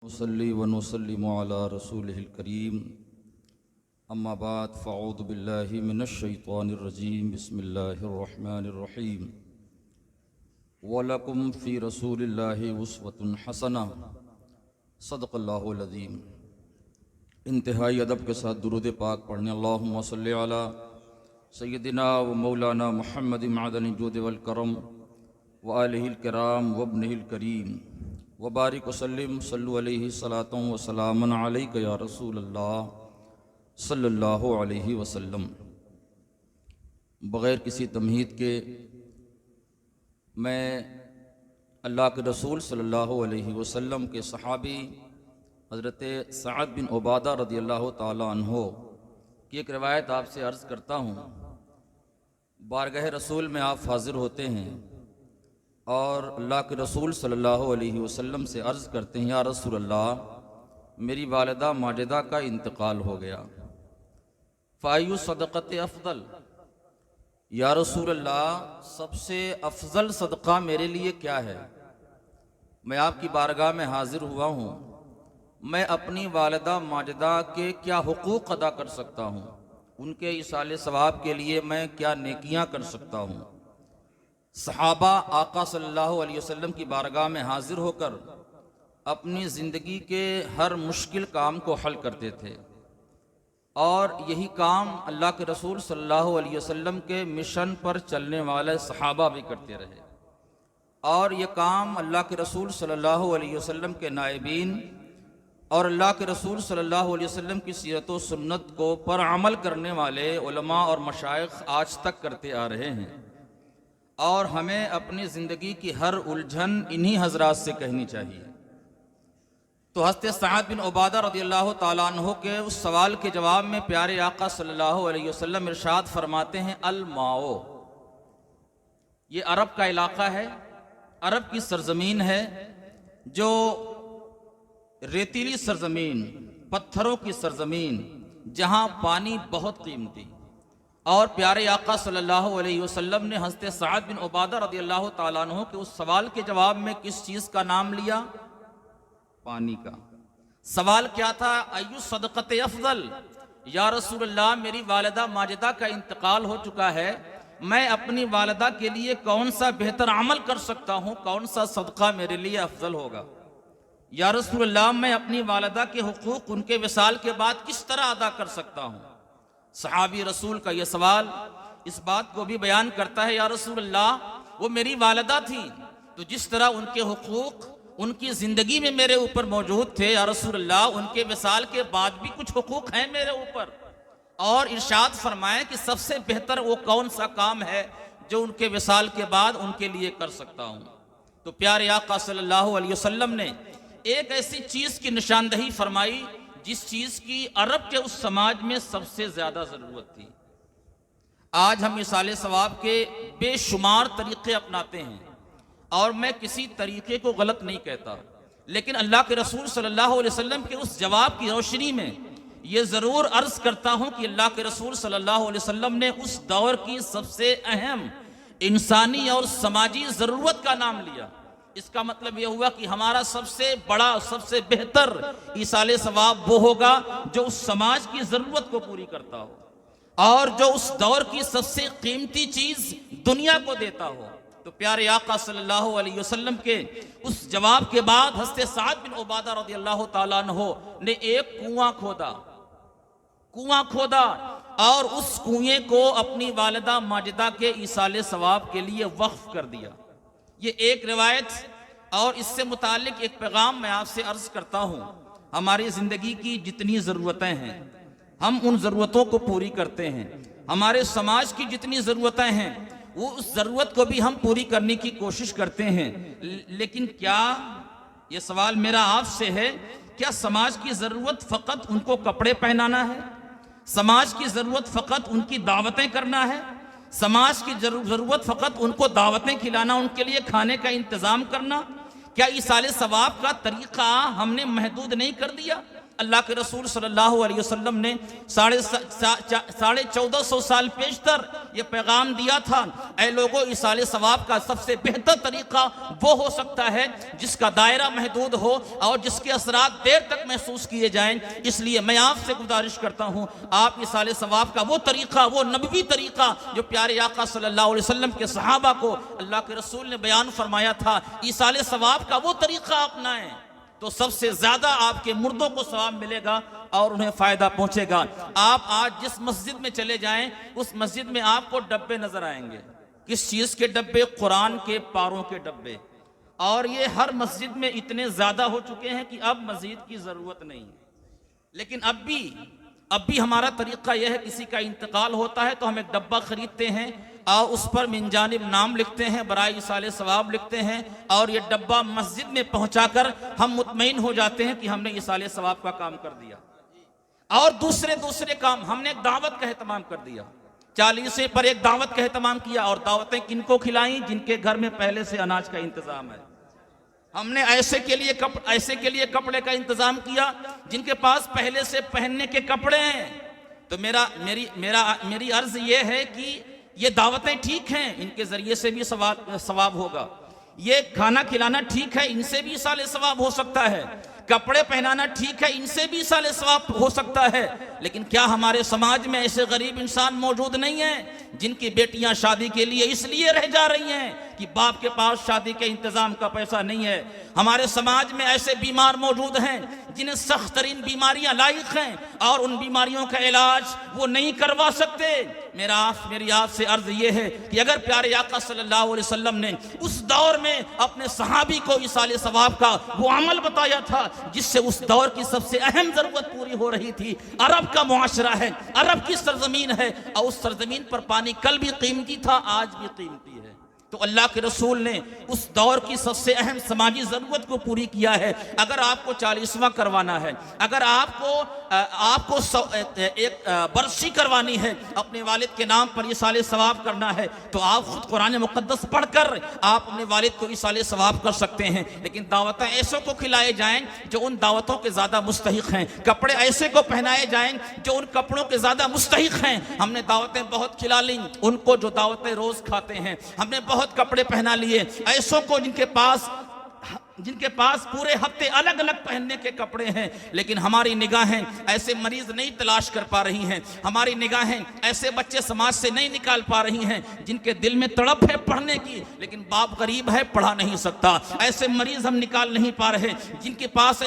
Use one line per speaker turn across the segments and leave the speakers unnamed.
نصلی و نسلم علی رسولہ الکریم اما بعد فاعوذ باللہ من الشیطان الرجیم بسم اللہ الرحمن الرحیم وَلَكُمْ فِي رَسُولِ اللَّهِ أُسْوَةٌ حَسَنَةٌ صدق اللہ العظیم۔ انتہائی ادب کے ساتھ درود پاک پڑھنے اللہم صلی علی سیدنا و مولانا محمد معدن الجود والکرم وآلہ الکرام وابنہ الکریم وبارک وسلم صلو علیہ صلاۃ و سلام علیک یا رسول اللہ صلی اللہ علیہ وسلم۔ بغیر کسی تمہید کے میں اللہ کے رسول صلی اللہ علیہ وسلم کے صحابی حضرت سعد بن عبادہ رضی اللہ تعالیٰ عنہ کی ایک روایت آپ سے عرض کرتا ہوں۔ بارگاہ رسول میں آپ حاضر ہوتے ہیں اور اللہ کے رسول صلی اللہ علیہ وسلم سے عرض کرتے ہیں، یا رسول اللہ میری والدہ ماجدہ کا انتقال ہو گیا، فَأَيُّ صَدَقَةٍ أَفْضَلُ، یا رسول اللہ سب سے افضل صدقہ میرے لیے کیا ہے؟ میں آپ کی بارگاہ میں حاضر ہوا ہوں، میں اپنی والدہ ماجدہ کے کیا حقوق ادا کر سکتا ہوں، ان کے ایصال ثواب کے لیے میں کیا نیکیاں کر سکتا ہوں؟ صحابہ آقا صلی اللہ علیہ وسلم کی بارگاہ میں حاضر ہو کر اپنی زندگی کے ہر مشکل کام کو حل کرتے تھے، اور یہی کام اللہ کے رسول صلی اللہ علیہ وسلم کے مشن پر چلنے والے صحابہ بھی کرتے رہے، اور یہ کام اللہ کے رسول صلی اللہ علیہ وسلم کے نائبین اور اللہ کے رسول صلی اللہ علیہ وسلم کی سیرت و سنت کو پر عمل کرنے والے علماء اور مشائخ آج تک کرتے آ رہے ہیں، اور ہمیں اپنی زندگی کی ہر الجھن انہی حضرات سے کہنی چاہیے۔ تو حضرت سعد بن عبادہ رضی اللہ تعالیٰ عنہ کے اس سوال کے جواب میں پیارے آقا صلی اللہ علیہ وسلم ارشاد فرماتے ہیں، الماؤ، یہ عرب کا علاقہ ہے، عرب کی سرزمین ہے، جو ریتیلی سرزمین، پتھروں کی سرزمین، جہاں پانی بہت قیمتی، اور پیارے آقا صلی اللہ علیہ وسلم نے حضرت سعد بن عبادہ رضی اللہ تعالیٰ عنہ کے اس سوال کے جواب میں کس چیز کا نام لیا؟ پانی کا۔ سوال کیا تھا؟ ایو صدقت افضل، یا رسول اللہ میری والدہ ماجدہ کا انتقال ہو چکا ہے، میں اپنی والدہ کے لیے کون سا بہتر عمل کر سکتا ہوں، کون سا صدقہ میرے لیے افضل ہوگا؟ یا رسول اللہ میں اپنی والدہ کے حقوق ان کے وصال کے بعد کس طرح ادا کر سکتا ہوں؟ صحابی رسول کا یہ سوال اس بات کو بھی بیان کرتا ہے، یا رسول اللہ وہ میری والدہ تھی، تو جس طرح ان کے حقوق ان کی زندگی میں میرے اوپر موجود تھے، یا رسول اللہ ان کے وصال کے بعد بھی کچھ حقوق ہیں میرے اوپر، اور ارشاد فرمائیں کہ سب سے بہتر وہ کون سا کام ہے جو ان کے وصال کے بعد ان کے لیے کر سکتا ہوں؟ تو پیارے آقا صلی اللہ علیہ وسلم نے ایک ایسی چیز کی نشاندہی فرمائی جس چیز کی عرب کے اس سماج میں سب سے زیادہ ضرورت تھی۔ آج ہم ایصال ثواب کے بے شمار طریقے اپناتے ہیں، اور میں کسی طریقے کو غلط نہیں کہتا، لیکن اللہ کے رسول صلی اللہ علیہ وسلم کے اس جواب کی روشنی میں یہ ضرور عرض کرتا ہوں کہ اللہ کے رسول صلی اللہ علیہ وسلم نے اس دور کی سب سے اہم انسانی اور سماجی ضرورت کا نام لیا۔ اس کا مطلب یہ ہوا کہ ہمارا سب سے بڑا، سب سے بہتر ایصال ثواب وہ ہوگا جو اس سماج کی ضرورت کو پوری کرتا ہو، اور جو اس دور کی سب سے قیمتی چیز دنیا کو دیتا ہو۔ تو پیارے آقا صلی اللہ علیہ وسلم کے اس جواب کے بعد حضرت سعد بن عبادہ رضی اللہ تعالیٰ عنہ نے ایک کنواں کھودا، اور اس کنویں کو اپنی والدہ ماجدہ کے ایصال ثواب کے لیے وقف کر دیا۔ یہ ایک روایت، اور اس سے متعلق ایک پیغام میں آپ سے عرض کرتا ہوں۔ ہماری زندگی کی جتنی ضرورتیں ہیں ہم ان ضرورتوں کو پوری کرتے ہیں، ہمارے سماج کی جتنی ضرورتیں ہیں وہ اس ضرورت کو بھی ہم پوری کرنے کی کوشش کرتے ہیں، لیکن کیا، یہ سوال میرا آپ سے ہے، کیا سماج کی ضرورت فقط ان کو کپڑے پہنانا ہے؟ سماج کی ضرورت فقط ان کی دعوتیں کرنا ہے؟ سماج کی ضرورت فقط ان کو دعوتیں کھلانا، ان کے لیے کھانے کا انتظام کرنا؟ کیا ایصال ثواب کا طریقہ ہم نے محدود نہیں کر دیا؟ اللہ کے رسول صلی اللہ علیہ وسلم نے 1450 سال پیشتر یہ پیغام دیا تھا، اے لوگوں، ایصال ثواب کا سب سے بہتر طریقہ وہ ہو سکتا ہے جس کا دائرہ محدود ہو اور جس کے اثرات دیر تک محسوس کیے جائیں۔ اس لیے میں آپ سے گزارش کرتا ہوں، آپ ایصال ثواب کا وہ طریقہ، وہ نبوی طریقہ جو پیارے آقا صلی اللہ علیہ وسلم کے صحابہ کو اللہ کے رسول نے بیان فرمایا تھا، ایصال ثواب کا وہ طریقہ اپنائیں تو سب سے زیادہ آپ کے مردوں کو ثواب ملے گا اور انہیں فائدہ پہنچے گا۔ آپ آج جس مسجد میں چلے جائیں، اس مسجد میں آپ کو ڈبے نظر آئیں گے۔ کس چیز کے ڈبے؟ قرآن کے پاروں کے ڈبے۔ اور یہ ہر مسجد میں اتنے زیادہ ہو چکے ہیں کہ اب مزید کی ضرورت نہیں۔ لیکن اب بھی ہمارا طریقہ یہ ہے، کسی کا انتقال ہوتا ہے تو ہم ایک ڈبہ خریدتے ہیں اور اس پر من جانب نام لکھتے ہیں، برائے ایصال ثواب لکھتے ہیں، اور یہ ڈبہ مسجد میں پہنچا کر ہم مطمئن ہو جاتے ہیں کہ ہم نے ایصال ثواب کا کام کر دیا۔ اور دوسرے کام، ہم نے ایک دعوت کا اہتمام کر دیا، 40 پر ایک دعوت کا اہتمام کیا، اور دعوتیں کن کو کھلائیں؟ جن کے گھر میں پہلے سے اناج کا انتظام ہے۔ ہم نے ایسے کے لیے کپڑے کا انتظام کیا جن کے پاس پہلے سے پہننے کے کپڑے ہیں۔ تو میری عرض یہ ہے کہ یہ دعوتیں ٹھیک ہیں، ان کے ذریعے سے بھی ثواب ہوگا۔ یہ کھانا کھلانا ٹھیک ہے، ان سے بھی ایصال ثواب ہو سکتا ہے۔ کپڑے پہنانا ٹھیک ہے، ان سے بھی ایصال ثواب ہو سکتا ہے۔ لیکن کیا ہمارے سماج میں ایسے غریب انسان موجود نہیں ہیں جن کی بیٹیاں شادی کے لیے اس لیے رہ جا رہی ہیں کہ باپ کے پاس شادی کے انتظام کا پیسہ نہیں ہے؟ ہمارے سماج میں ایسے بیمار موجود ہیں جنہیں سخت ترین بیماریاں لاحق ہیں اور ان بیماریوں کا علاج وہ نہیں کروا سکتے۔ میری آپ سے عرض یہ ہے کہ اگر پیارے آقا صلی اللہ علیہ وسلم نے اس دور میں اپنے صحابی کو ایصال ثواب کا وہ عمل بتایا تھا جس سے اس دور کی سب سے اہم ضرورت پوری ہو رہی تھی، عرب کا معاشرہ ہے، عرب کی سرزمین ہے، اور اس سرزمین پر پانی کل بھی قیمتی تھا، آج بھی قیمتی ہے، تو اللہ کے رسول نے اس دور کی سب سے اہم سماجی ضرورت کو پوری کیا ہے۔ اگر آپ کو 40واں کروانا ہے، اگر آپ کو ایک برسی کروانی ہے، اپنے والد کے نام پر ایصال ثواب کرنا ہے، تو آپ خود قرآن مقدس پڑھ کر آپ اپنے والد کو ایصال ثواب کر سکتے ہیں۔ لیکن دعوتیں ایسوں کو کھلائے جائیں جو ان دعوتوں کے زیادہ مستحق ہیں، کپڑے ایسے کو پہنائے جائیں جو ان کپڑوں کے زیادہ مستحق ہیں۔ ہم نے دعوتیں بہت کھلا لیں ان کو جو دعوتیں روز کھاتے ہیں، ہم نے بہت کپڑے پہنا لیے ایسوں کو جن کے پاس پورے ہفتے الگ الگ پہننے کے کپڑے ہیں، لیکن ہماری نگاہیں ایسے مریض نہیں تلاش کر پا رہی ہیں، ہماری نگاہیں ایسے بچے سماج سے نہیں نکال پا رہی ہیں جن کے دل میں تڑپ ہے پڑھنے کی لیکن باپ غریب ہے، پڑھا نہیں سکتا۔ ایسے مریض ہم نکال نہیں پا رہے جن کے پاس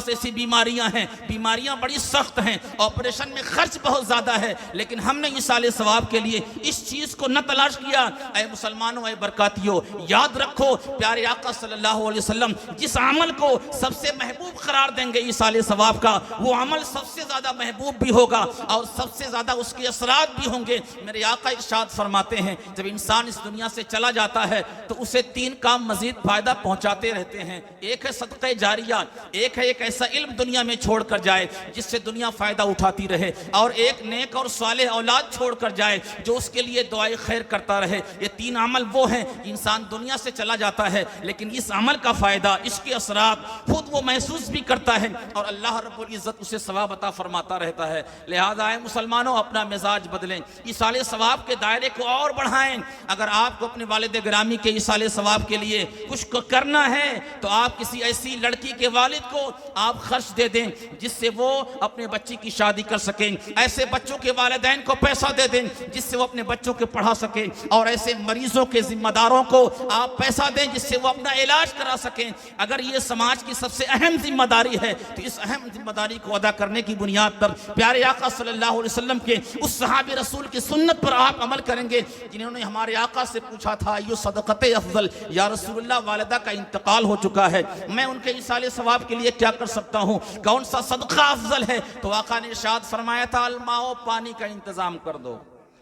ایسی بیماریاں ہیں، بیماریاں بڑی سخت ہیں، آپریشن میں خرچ بہت زیادہ ہے، لیکن ہم نے ایصال ثواب کے لیے اس چیز کو نہ تلاش کیا۔ اے مسلمانوں، اے برکاتیوں، یاد رکھو پیارے آقا صلی اللہ علیہ وسلم جس عمل کو سب سے محبوب قرار دیں گے ایصال ثواب کا، وہ عمل سب سے زیادہ محبوب بھی ہوگا اور سب سے زیادہ اس کے اثرات بھی ہوں گے۔ میرے آقا ارشاد فرماتے ہیں جب انسان اس دنیا سے چلا جاتا ہے تو اسے 3 کام مزید فائدہ پہنچاتے رہتے ہیں۔ ایک ہے صدقہ جاریہ، ایک ہے ایک ایسا علم دنیا میں چھوڑ کر جائے جس سے دنیا فائدہ اٹھاتی رہے، اور ایک نیک اور صالح اولاد چھوڑ کر جائے جو اس کے لیے دعائے خیر کرتا رہے۔ یہ 3 عمل وہ ہیں انسان دنیا سے چلا جاتا ہے لیکن اس عمل کا فائدہ، اس کے اثرات خود وہ محسوس بھی کرتا ہے اور اللہ رب العزت اسے ثواب عطا فرماتا رہتا ہے۔ لہذا اے مسلمانوں، اپنا مزاج بدلیں، ایصال ثواب کے دائرے کو اور بڑھائیں۔ اگر آپ کو اپنے والد گرامی کے ایصال ثواب کے لیے کچھ کرنا ہے تو آپ کسی ایسی لڑکی کے والد کو آپ خرچ دے دیں جس سے وہ اپنے بچی کی شادی کر سکیں، ایسے بچوں کے والدین کو پیسہ دے دیں جس سے وہ اپنے بچوں کو پڑھا سکیں، اور ایسے مریضوں کے ذمہ داروں کو آپ پیسہ دیں جس سے وہ اپنا علاج کرا سکیں۔ اگر یہ سماج کی سب سے اہم ذمہ داری ہے تو اس اہم ذمہ داری کو ادا کرنے کی بنیاد پر پیارے آقا صلی اللہ علیہ وسلم کے اس صحابی رسول کی سنت پر آپ عمل کریں گے جنہوں نے ہمارے آقا سے پوچھا تھا یہ صدقت افضل، یا رسول اللہ والدہ کا انتقال ہو چکا ہے، میں ان کے ایصال ثواب کے لیے کیا کر سکتا ہوں، کون سا صدقہ افضل ہے؟ تو آقا نے ارشاد فرمایا تھا الماء، پانی کا انتظام کر دو۔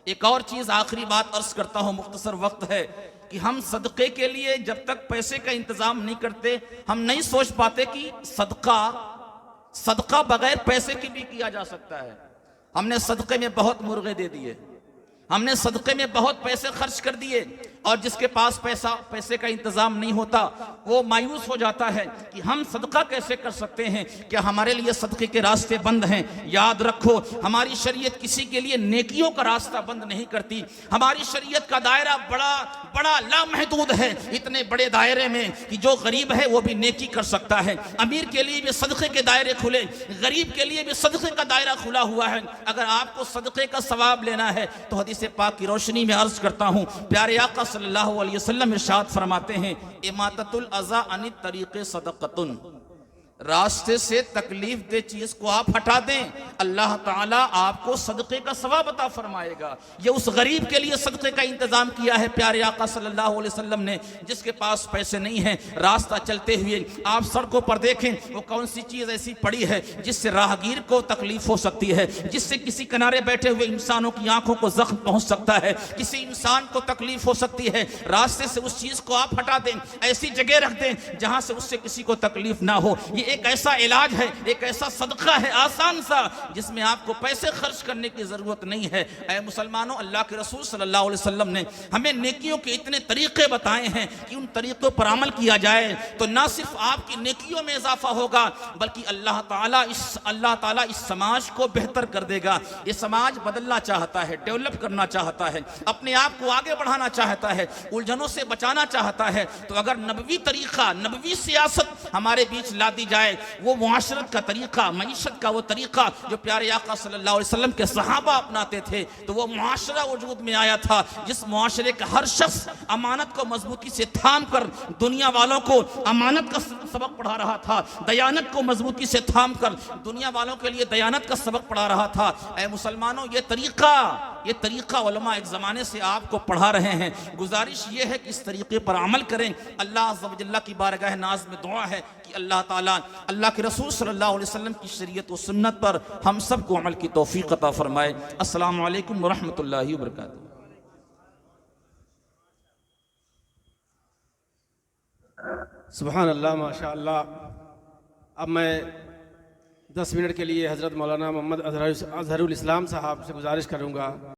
ایک اور چیز آخری بات عرض کرتا ہوں، مختصر وقت ہے، کہ ہم صدقے کے لیے جب تک پیسے کا انتظام نہیں کرتے ہم نہیں سوچ پاتے کہ صدقہ بغیر پیسے کی بھی کیا جا سکتا ہے۔ ہم نے صدقے میں بہت مرغے دے دیے، ہم نے صدقے میں بہت پیسے خرچ کر دیے، اور جس کے پاس پیسے کا انتظام نہیں ہوتا وہ مایوس ہو جاتا ہے کہ ہم صدقہ کیسے کر سکتے ہیں، کیا ہمارے لیے صدقے کے راستے بند ہیں؟ یاد رکھو ہماری شریعت کسی کے لیے نیکیوں کا راستہ بند نہیں کرتی، ہماری شریعت کا دائرہ بڑا لامحدود ہے، اتنے بڑے دائرے میں کہ جو غریب ہے وہ بھی نیکی کر سکتا ہے، امیر کے لیے بھی صدقے کے دائرے کھلے، غریب کے لیے بھی صدقے کا دائرہ کھلا ہوا ہے۔ اگر آپ کو صدقے کا ثواب لینا ہے تو حدیث پاک کی روشنی میں عرض کرتا ہوں، پیارے آقا صلی اللہ علیہ وسلم ارشاد فرماتے ہیں اماطۃ الاذی عن الطریق صدقۃ، راستے سے تکلیف دہ چیز کو آپ ہٹا دیں، اللہ تعالیٰ آپ کو صدقے کا ثواب عطا فرمائے گا۔ یہ اس غریب کے لیے صدقے کا انتظام کیا ہے پیارے آقا صلی اللہ علیہ وسلم نے، جس کے پاس پیسے نہیں ہیں، راستہ چلتے ہوئے آپ سڑکوں پر دیکھیں وہ کون سی چیز ایسی پڑی ہے جس سے راہگیر کو تکلیف ہو سکتی ہے، جس سے کسی کنارے بیٹھے ہوئے انسانوں کی آنکھوں کو زخم پہنچ سکتا ہے، کسی انسان کو تکلیف ہو سکتی ہے، راستے سے اس چیز کو آپ ہٹا دیں، ایسی جگہ رکھ دیں جہاں سے اس سے کسی کو تکلیف نہ ہو۔ یہ ایک ایسا علاج ہے، ایک ایسا صدقہ ہے آسان سا جس میں آپ کو پیسے خرچ کرنے کی ضرورت نہیں ہے۔ اے مسلمانوں، اللہ کے رسول صلی اللہ علیہ وسلم نے ہمیں نیکیوں کے اتنے طریقے بتائے ہیں کہ ان طریقوں پر عمل کیا جائے تو نہ صرف آپ کی نیکیوں میں اضافہ ہوگا بلکہ اللہ تعالیٰ اس سماج کو بہتر کر دے گا۔ یہ سماج بدلنا چاہتا ہے، ڈیولپ کرنا چاہتا ہے، اپنے آپ کو آگے بڑھانا چاہتا ہے، الجھنوں سے بچانا چاہتا ہے، تو اگر نبوی طریقہ، نبوی سیاست ہمارے بیچ لا دی جائے، وہ معاشرت کا طریقہ، معیشت کا وہ طریقہ جو پیارے آقا صلی اللہ علیہ وسلم کے صحابہ اپناتے تھے، تو وہ معاشرہ وجود میں آیا تھا جس معاشرے کا ہر شخص امانت کو مضبوطی سے تھام کر دنیا والوں کو امانت کا سبق پڑھا رہا تھا، دیانت کو مضبوطی سے تھام کر دنیا والوں کے لیے دیانت کا سبق پڑھا رہا تھا۔ اے مسلمانوں، یہ طریقہ علماء ایک زمانے سے آپ کو پڑھا رہے ہیں۔ گزارش یہ ہے کہ اس طریقے پر عمل کریں۔ اللہ عز و جل کی بارگاہ ناز میں دعا ہے کہ اللہ تعالیٰ اللہ کے رسول صلی اللہ علیہ وسلم کی شریعت و سنت پر ہم سب کو عمل کی توفیق عطا فرمائے۔ السلام علیکم ورحمۃ اللہ وبرکاتہ۔
سبحان اللہ، ماشاء اللہ۔ اب میں 10 منٹ کے لیے حضرت مولانا محمد اظہر الاسلام صاحب سے گزارش کروں گا